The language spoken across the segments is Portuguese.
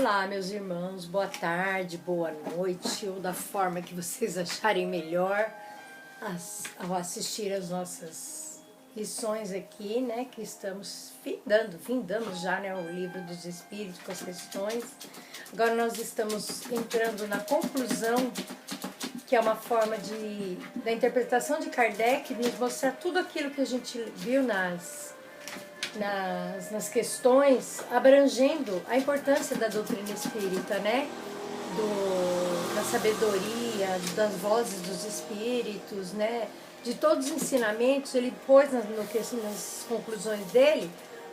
Olá, meus irmãos, boa tarde, boa noite, ou da forma que vocês acharem melhor ao assistir as nossas lições aqui, né, que estamos findamos já, né, o livro dos Espíritos com as questões. Agora nós estamos entrando na conclusão, que é uma forma da interpretação de Kardec, de nos mostrar tudo aquilo que a gente viu nas questões, abrangendo a importância da doutrina espírita, né? Da sabedoria, das vozes dos espíritos, né? De todos os ensinamentos, ele pôs nas conclusões dele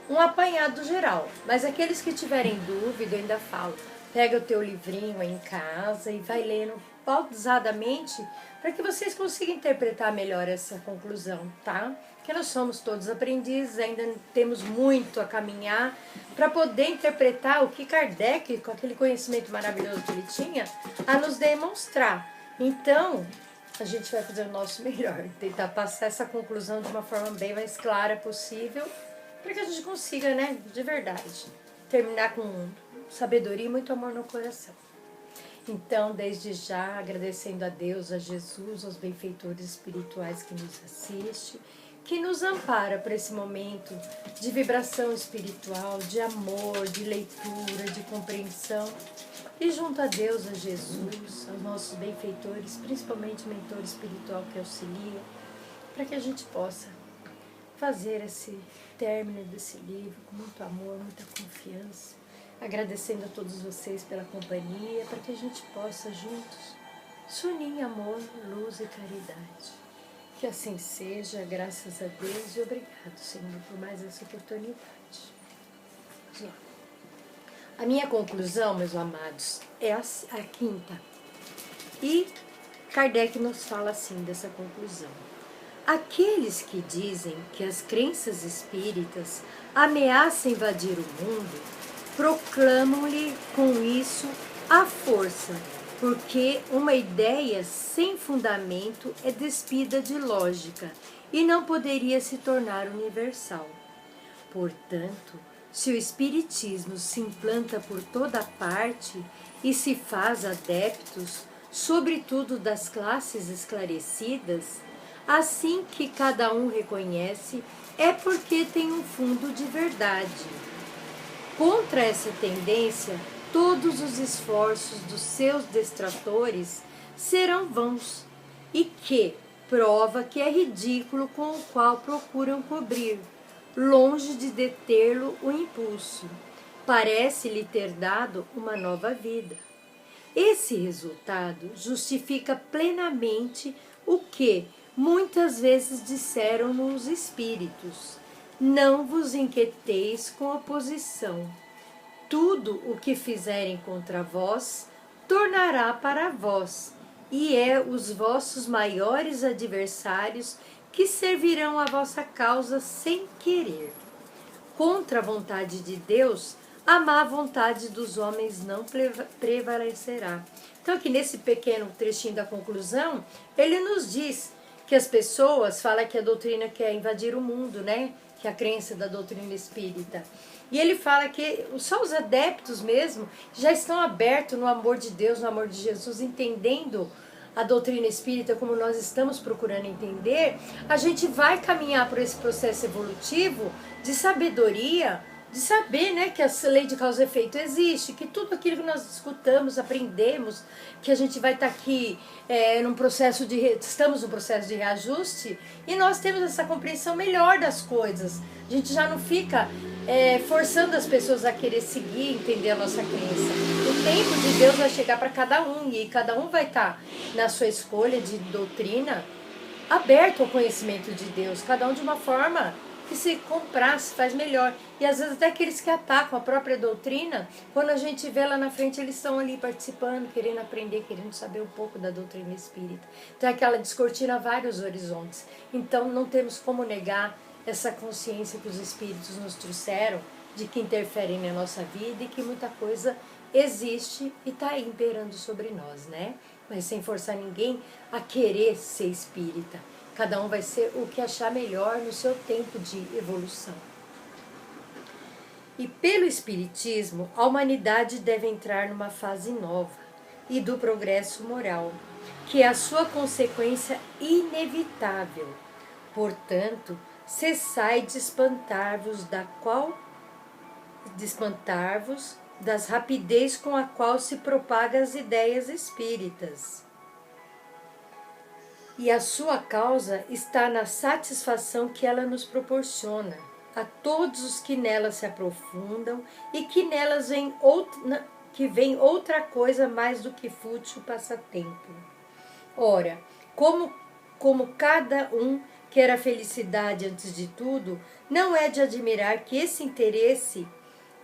um apanhado geral. Mas aqueles que tiverem dúvida, eu ainda falo, pega o teu livrinho aí em casa e vai lendo pausadamente para que vocês consigam interpretar melhor essa conclusão, tá? Porque nós somos todos aprendizes, ainda temos muito a caminhar para poder interpretar o que Kardec, com aquele conhecimento maravilhoso que ele tinha, a nos demonstrar. Então, a gente vai fazer o nosso melhor, tentar passar essa conclusão de uma forma bem mais clara possível, para que a gente consiga, né, de verdade, terminar com sabedoria e muito amor no coração. Então, desde já, agradecendo a Deus, a Jesus, aos benfeitores espirituais que nos assistem, que nos ampara para esse momento de vibração espiritual, de amor, de leitura, de compreensão. E junto a Deus, a Jesus, aos nossos benfeitores, principalmente o mentor espiritual que auxilia, para que a gente possa fazer esse término desse livro com muito amor, muita confiança, agradecendo a todos vocês pela companhia, para que a gente possa juntos se unir em amor, luz e caridade. Que assim seja, graças a Deus, e obrigado, Senhor, por mais essa oportunidade. A minha conclusão, meus amados, é a quinta. E Kardec nos fala assim dessa conclusão. Aqueles que dizem que as crenças espíritas ameaçam invadir o mundo, proclamam-lhe com isso a força, porque uma ideia sem fundamento é despida de lógica e não poderia se tornar universal. Portanto, se o espiritismo se implanta por toda parte e se faz adeptos, sobretudo das classes esclarecidas, assim que cada um reconhece, é porque tem um fundo de verdade. Contra essa tendência, todos os esforços dos seus destratores serão vãos, e que prova que é ridículo com o qual procuram cobrir, longe de deter-lo o impulso. Parece-lhe ter dado uma nova vida. Esse resultado justifica plenamente o que muitas vezes disseram os espíritos: não vos inquieteis com oposição. Tudo o que fizerem contra vós, tornará para vós, e é os vossos maiores adversários que servirão a vossa causa sem querer. Contra a vontade de Deus, a má vontade dos homens não prevalecerá. Então, aqui nesse pequeno trechinho da conclusão, ele nos diz que as pessoas falam que a doutrina quer invadir o mundo, né? Que é a crença da doutrina espírita. E ele fala que só os adeptos mesmo já estão abertos no amor de Deus, no amor de Jesus, entendendo a doutrina espírita como nós estamos procurando entender. A gente vai caminhar por esse processo evolutivo de sabedoria, de saber, né, que a lei de causa e efeito existe, que tudo aquilo que nós escutamos, aprendemos, que a gente vai estar aqui estamos num processo de reajuste, e nós temos essa compreensão melhor das coisas. A gente já não fica forçando as pessoas a querer seguir, entender a nossa crença. O tempo de Deus vai chegar para cada um, e cada um vai estar na sua escolha de doutrina, aberto ao conhecimento de Deus, cada um de uma forma que se comprar, se faz melhor. E às vezes até aqueles que atacam a própria doutrina, quando a gente vê lá na frente, eles estão ali participando, querendo aprender, querendo saber um pouco da doutrina espírita. Então é que ela descortina vários horizontes. Então não temos como negar essa consciência que os espíritos nos trouxeram, de que interferem na nossa vida e que muita coisa existe e está aí imperando sobre nós, né? Mas sem forçar ninguém a querer ser espírita. Cada um vai ser o que achar melhor no seu tempo de evolução. E pelo Espiritismo, a humanidade deve entrar numa fase nova e do progresso moral, que é a sua consequência inevitável. Portanto, cessai de espantar-vos das rapidez com a qual se propagam as ideias espíritas. E a sua causa está na satisfação que ela nos proporciona a todos os que nelas se aprofundam e que nelas vem outra coisa mais do que fútil passatempo. Ora, como cada um quer a felicidade antes de tudo, não é de admirar que esse interesse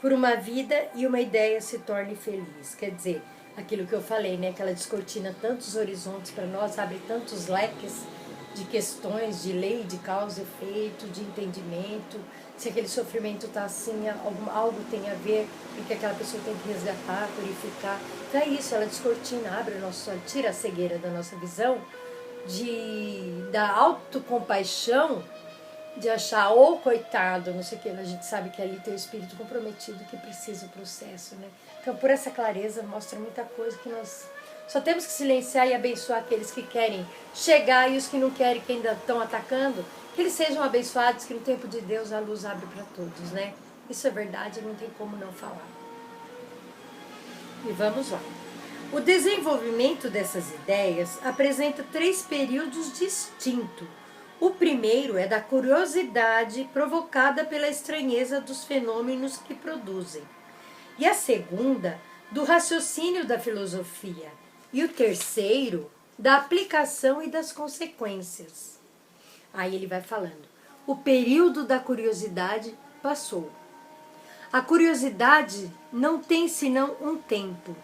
por uma vida e uma ideia se torne feliz. Quer dizer, aquilo que eu falei, né, que ela descortina tantos horizontes para nós, abre tantos leques de questões, de lei, de causa e efeito, de entendimento, se aquele sofrimento está assim, algo tem a ver, porque aquela pessoa tem que resgatar, purificar. Então é isso, ela descortina, abre o nosso olho, tira a cegueira da nossa visão, da autocompaixão, de achar, coitado, não sei o que, a gente sabe que ali tem o espírito comprometido que precisa do processo, né? Então, por essa clareza, mostra muita coisa que nós só temos que silenciar e abençoar aqueles que querem chegar e os que não querem, que ainda estão atacando, que eles sejam abençoados, que no tempo de Deus a luz abre para todos, né? Isso é verdade, não tem como não falar. E vamos lá. O desenvolvimento dessas ideias apresenta 3 períodos distintos. O primeiro é da curiosidade provocada pela estranheza dos fenômenos que produzem. E a segunda, do raciocínio da filosofia. E o terceiro, da aplicação e das consequências. Aí ele vai falando. O período da curiosidade passou. A curiosidade não tem senão um tempo.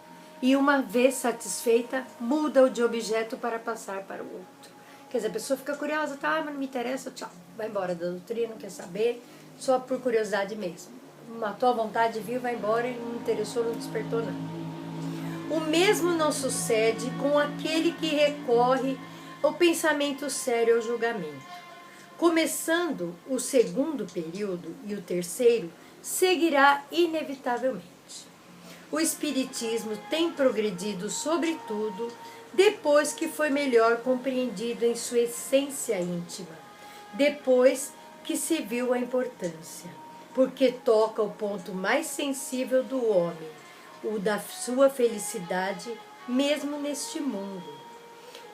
E uma vez satisfeita, muda-o de objeto para passar para o outro. Quer dizer, a pessoa fica curiosa, tá, mas não me interessa, tchau. Vai embora da doutrina, não quer saber, só por curiosidade mesmo. Matou a vontade, viu, vai embora e não interessou, não despertou nada. O mesmo não sucede com aquele que recorre ao pensamento sério ao julgamento. Começando o segundo período e o terceiro, seguirá inevitavelmente. O Espiritismo tem progredido, sobretudo, depois que foi melhor compreendido em sua essência íntima, depois que se viu a importância, porque toca o ponto mais sensível do homem, o da sua felicidade, mesmo neste mundo.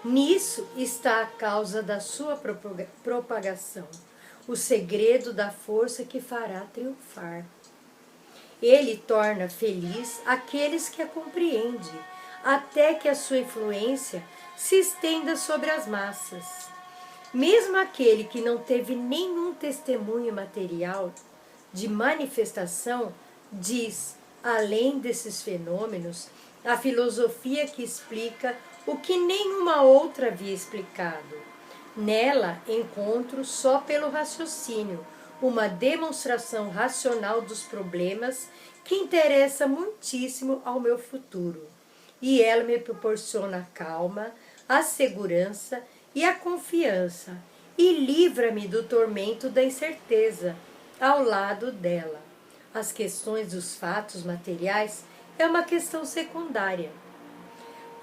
Nisso está a causa da sua propagação, o segredo da força que fará triunfar. Ele torna feliz aqueles que a compreendem, até que a sua influência se estenda sobre as massas. Mesmo aquele que não teve nenhum testemunho material de manifestação, diz, além desses fenômenos, a filosofia que explica o que nenhuma outra havia explicado. Nela encontro, só pelo raciocínio, uma demonstração racional dos problemas que interessa muitíssimo ao meu futuro. E ela me proporciona a calma, a segurança e a confiança, e livra-me do tormento da incerteza ao lado dela. As questões dos fatos materiais é uma questão secundária.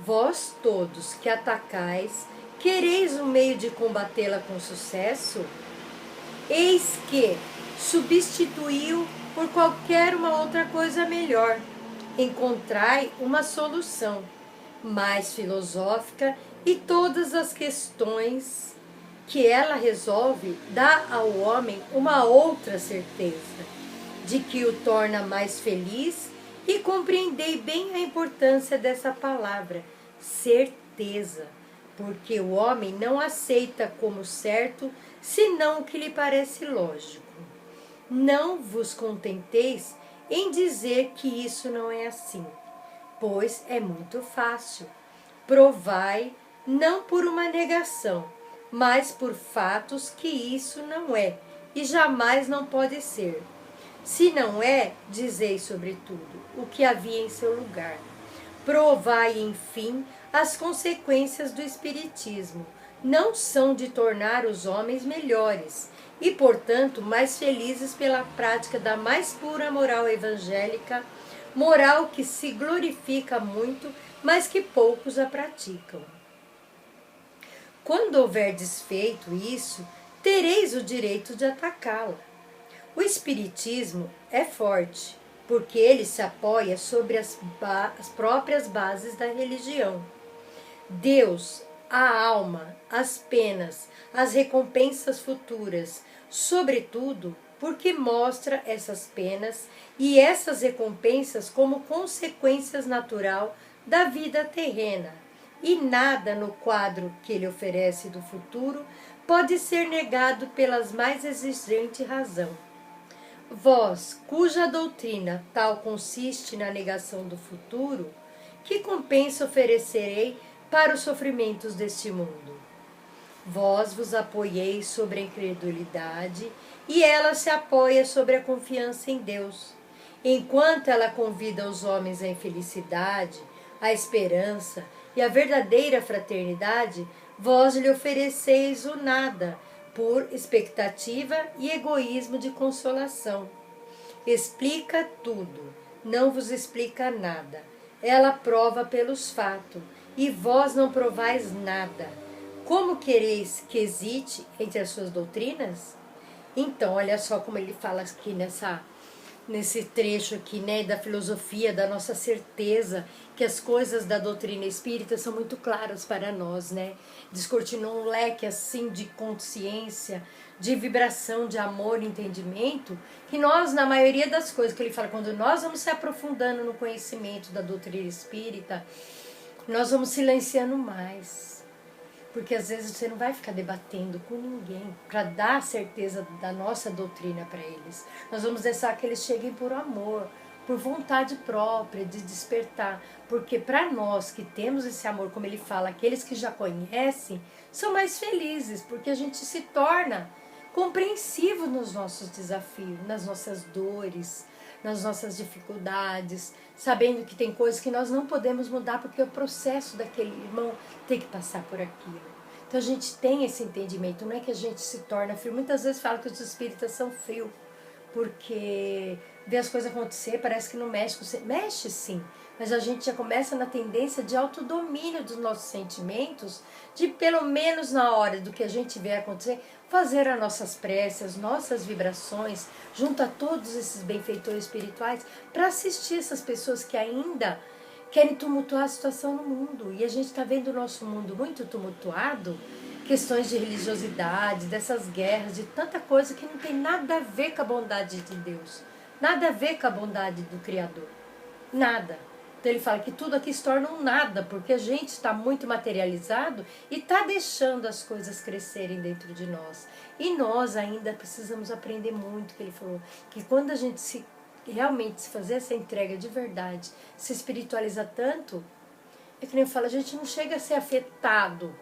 Vós todos que atacais, quereis um meio de combatê-la com sucesso? Eis que substituiu por qualquer uma outra coisa melhor. Encontrai uma solução mais filosófica e todas as questões que ela resolve dá ao homem uma outra certeza, de que o torna mais feliz, e compreendei bem a importância dessa palavra, certeza, porque o homem não aceita como certo senão o que lhe parece lógico. Não vos contenteis em dizer que isso não é assim, pois é muito fácil. Provai, não por uma negação, mas por fatos que isso não é, e jamais não pode ser. Se não é, dizei sobretudo o que havia em seu lugar. Provai, enfim, as consequências do espiritismo, não são de tornar os homens melhores e, portanto, mais felizes pela prática da mais pura moral evangélica, moral que se glorifica muito, mas que poucos a praticam. Quando houverdes feito isso, tereis o direito de atacá-la. O Espiritismo é forte, porque ele se apoia sobre as próprias bases da religião. Deus, a alma, as penas, as recompensas futuras, sobretudo porque mostra essas penas e essas recompensas como consequências natural da vida terrena, e nada no quadro que ele oferece do futuro pode ser negado pelas mais exigente razão. Vós, cuja doutrina tal consiste na negação do futuro, que compensa oferecerei para os sofrimentos deste mundo? Vós vos apoieis sobre a incredulidade e ela se apoia sobre a confiança em Deus. Enquanto ela convida os homens à infelicidade, à esperança e à verdadeira fraternidade, vós lhe ofereceis o nada, por expectativa e egoísmo de consolação. Explica tudo, não vos explica nada. Ela prova pelos fatos, e vós não provais nada. Como quereis que hesite entre as suas doutrinas? Então, olha só como ele fala aqui nesse trecho aqui, né, da filosofia, da nossa certeza que as coisas da doutrina espírita são muito claras para nós, né? Descortinou um leque assim de consciência, de vibração, de amor, entendimento, que nós, na maioria das coisas que ele fala, quando nós vamos se aprofundando no conhecimento da doutrina espírita, nós vamos silenciando mais. Porque às vezes você não vai ficar debatendo com ninguém para dar a certeza da nossa doutrina para eles. Nós vamos deixar que eles cheguem por amor, por vontade própria de despertar. Porque para nós que temos esse amor, como ele fala, aqueles que já conhecem, são mais felizes, porque a gente se torna compreensivo nos nossos desafios, nas nossas dores, nas nossas dificuldades, sabendo que tem coisas que nós não podemos mudar porque o processo daquele irmão tem que passar por aquilo. Então a gente tem esse entendimento, não é que a gente se torna frio. Muitas vezes falam que os espíritas são frios, porque vê as coisas acontecer, parece que não mexe com você. Mexe sim, mas a gente já começa na tendência de autodomínio dos nossos sentimentos, de pelo menos na hora do que a gente vê acontecer, fazer as nossas preces, nossas vibrações, junto a todos esses benfeitores espirituais, para assistir essas pessoas que ainda querem tumultuar a situação no mundo. E a gente está vendo o nosso mundo muito tumultuado, questões de religiosidade, dessas guerras, de tanta coisa que não tem nada a ver com a bondade de Deus, nada a ver com a bondade do Criador, nada. Então ele fala que tudo aqui se torna um nada, porque a gente está muito materializado e está deixando as coisas crescerem dentro de nós. E nós ainda precisamos aprender muito, que ele falou, que quando a gente realmente se fazer essa entrega de verdade, se espiritualiza tanto, é que nem eu falo, a gente não chega a ser afetado,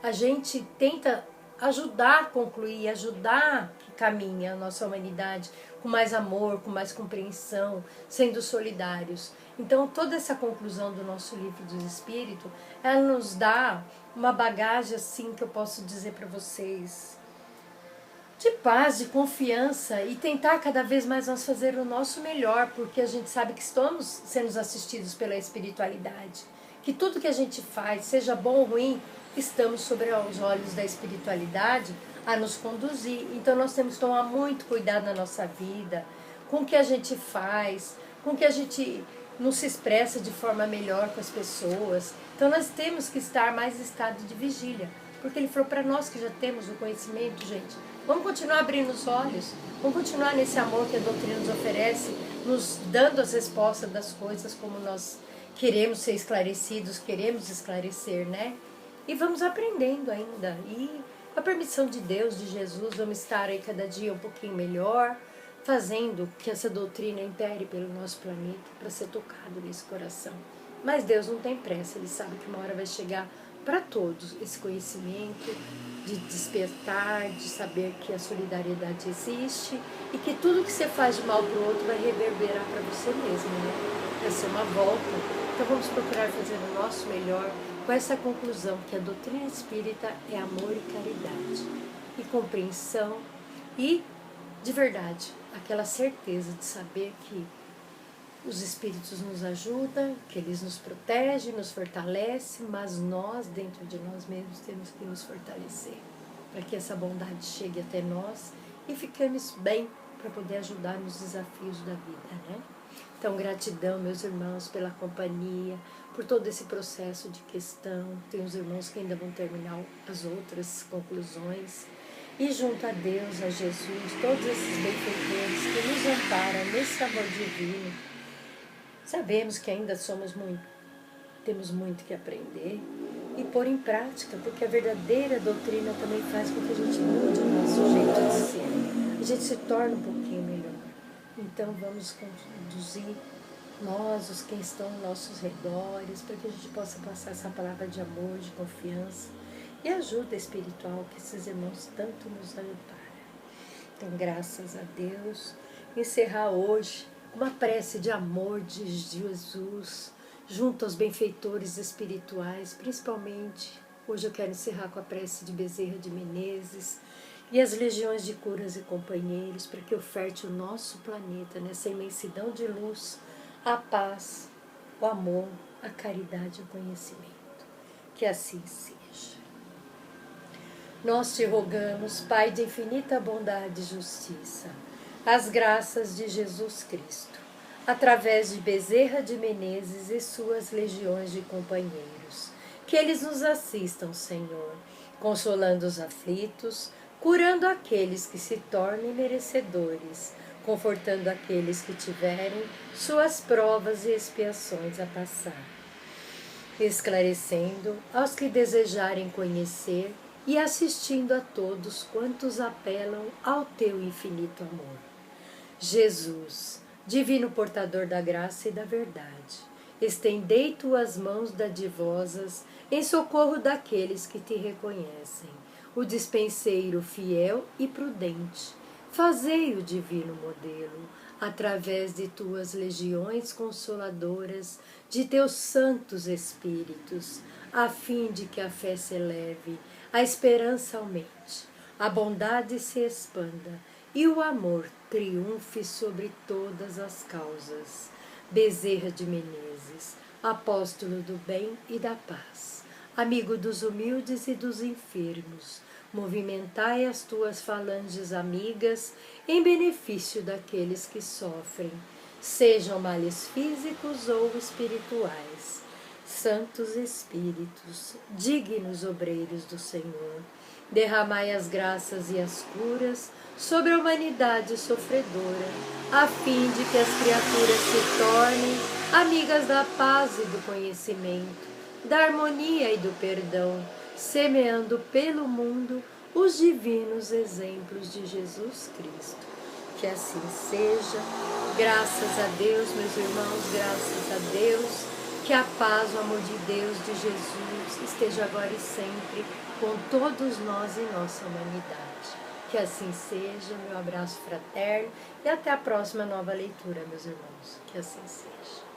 a gente tenta ajudar a concluir, ajudar que caminhe a nossa humanidade com mais amor, com mais compreensão, sendo solidários. Então, toda essa conclusão do nosso livro dos Espíritos, ela nos dá uma bagagem, assim, que eu posso dizer para vocês, de paz, de confiança, e tentar cada vez mais nós fazer o nosso melhor, porque a gente sabe que estamos sendo assistidos pela espiritualidade. Que tudo que a gente faz, seja bom ou ruim, estamos sobre os olhos da espiritualidade a nos conduzir. Então nós temos que tomar muito cuidado na nossa vida, com o que a gente faz, com o que a gente não se expressa de forma melhor com as pessoas. Então nós temos que estar mais em estado de vigília, porque ele falou para nós que já temos o conhecimento, gente, vamos continuar abrindo os olhos, vamos continuar nesse amor que a doutrina nos oferece, nos dando as respostas das coisas como nós queremos ser esclarecidos, queremos esclarecer, né? E vamos aprendendo ainda. E com a permissão de Deus, de Jesus, vamos estar aí cada dia um pouquinho melhor, fazendo que essa doutrina impere pelo nosso planeta para ser tocado nesse coração. Mas Deus não tem pressa, Ele sabe que uma hora vai chegar para todos esse conhecimento de despertar, de saber que a solidariedade existe e que tudo que você faz de mal para o outro vai reverberar para você mesmo, né? Vai ser uma volta. Então vamos procurar fazer o nosso melhor com essa conclusão que a doutrina espírita é amor e caridade, e compreensão e, de verdade, aquela certeza de saber que os espíritos nos ajudam, que eles nos protegem, nos fortalecem, mas nós, dentro de nós mesmos, temos que nos fortalecer, para que essa bondade chegue até nós e fiquemos bem para poder ajudar nos desafios da vida, né? Então, gratidão, meus irmãos, pela companhia, por todo esse processo de questão. Tem os irmãos que ainda vão terminar as outras conclusões. E junto a Deus, a Jesus, todos esses benfeitores que nos amparam nesse amor divino, sabemos que ainda temos muito que aprender e pôr em prática, porque a verdadeira doutrina também faz com que a gente mude o nosso jeito de ser. A gente se torna um pouquinho melhor. Então vamos conduzir nós, os que estão aos nossos redores, para que a gente possa passar essa palavra de amor, de confiança e ajuda espiritual que esses irmãos tanto nos amparam. Então, graças a Deus, encerrar hoje uma prece de amor de Jesus, junto aos benfeitores espirituais, principalmente, hoje eu quero encerrar com a prece de Bezerra de Menezes, e as legiões de curas e companheiros, para que oferte o nosso planeta nessa imensidão de luz, a paz, o amor, a caridade e o conhecimento. Que assim seja. Nós te rogamos, Pai de infinita bondade e justiça, as graças de Jesus Cristo, através de Bezerra de Menezes e suas legiões de companheiros, que eles nos assistam, Senhor, consolando os aflitos, curando aqueles que se tornem merecedores, confortando aqueles que tiverem suas provas e expiações a passar, esclarecendo aos que desejarem conhecer e assistindo a todos quantos apelam ao teu infinito amor. Jesus, divino portador da graça e da verdade, estendei tuas mãos dadivosas em socorro daqueles que te reconhecem, o dispenseiro fiel e prudente. Fazei o divino modelo, através de tuas legiões consoladoras, de teus santos espíritos, a fim de que a fé se eleve, a esperança aumente, a bondade se expanda e o amor triunfe sobre todas as causas. Bezerra de Menezes, apóstolo do bem e da paz, amigo dos humildes e dos enfermos, movimentai as tuas falanges amigas em benefício daqueles que sofrem, sejam males físicos ou espirituais. Santos Espíritos, dignos obreiros do Senhor, derramai as graças e as curas sobre a humanidade sofredora, a fim de que as criaturas se tornem amigas da paz e do conhecimento, da harmonia e do perdão, semeando pelo mundo os divinos exemplos de Jesus Cristo. Que assim seja. Graças a Deus, meus irmãos, graças a Deus. Que a paz, o amor de Deus, de Jesus, esteja agora e sempre com todos nós e nossa humanidade. Que assim seja. Meu abraço fraterno e até a próxima nova leitura, meus irmãos. Que assim seja.